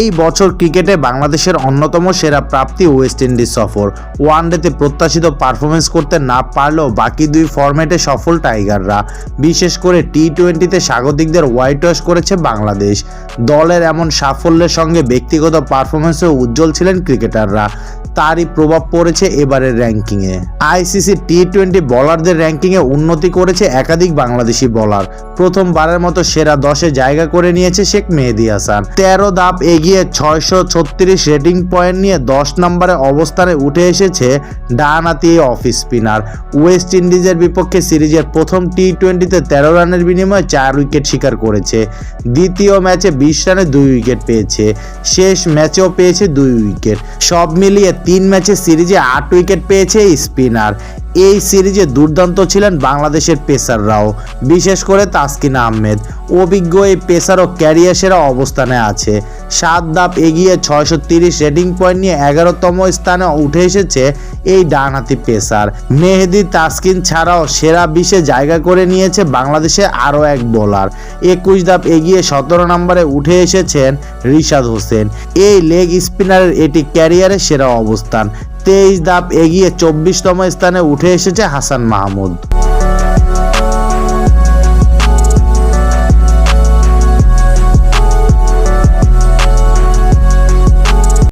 এই বছর ক্রিকেটে বাংলাদেশের অন্যতম সেরা প্রাপ্তি ওয়েস্ট ইন্ডিজ সফর। ওয়ানডেতে প্রত্যাশিত পারফরমেন্স করতে না পারলেও বাকি দুই ফরম্যাটে সফল টাইগাররা। বিশেষ করে টি-20তে স্বাগতিকদের হোয়াইট ওয়াশ করেছে বাংলাদেশ। দলের এমন সাফল্যের সঙ্গে ব্যক্তিগত পারফরমেন্সেও উজ্জ্বল ছিলেন ক্রিকেটাররা। তারই প্রভাব পড়েছে এবারের র্যাঙ্কিংয়ে। আইসিসি টি-20 বোলারদের র্যাঙ্কিংয়ে উন্নতি করেছে একাধিক বাংলাদেশি বোলার। প্রথমবারের মতো সেরা 10-এ জায়গা করে নিয়েছে শেখ মেহেদী হাসান। 13 ধাপ এগিয়ে 636 রেটিং পয়েন্ট নিয়ে 10 নম্বরে অবস্থানে উঠে এসেছে ডানহাতি অফ স্পিনার। ওয়েস্ট ইন্ডিজের বিপক্ষে সিরিজের প্রথম টি-20তে 13 রানের বিনিময়ে 4 উইকেট শিকার করেছে। দ্বিতীয় ম্যাচে 20 রানে 2 উইকেট পেয়েছে। শেষ ম্যাচেও পেয়েছে 2 উইকেট। সব মিলিয়ে 3 ম্যাচে সিরিজে 8 উইকেট পেয়েছে এই স্পিনার। এই সিরিজে দুর্দান্ত ছিলেন বাংলাদেশের পেসাররাও, বিশেষ করে তাসকিন আহমেদ। অভিজ্ঞ এই পেসারও ক্যারিয়ার সেরা অবস্থানে আছে। 7 ধাপ এগিয়ে 630 রেটিং পয়েন্ট নিয়ে 11তম স্থানে উঠে এসেছে এই ডানহাতি পেসার। মেহেদী তাসকিন ছাড়াও সেরা 20-এ জায়গা করে নিয়েছে বাংলাদেশে আরও এক বোলার। 21 ধাপ এগিয়ে 17 নম্বরে উঠে এসেছেন রিশাদ হোসেন। এই লেগ স্পিনারের এটি ক্যারিয়ারের সেরা অবস্থান। 23 ধাপ এগিয়ে 24তম স্থানে উঠে এসেছে হাসান মাহমুদ।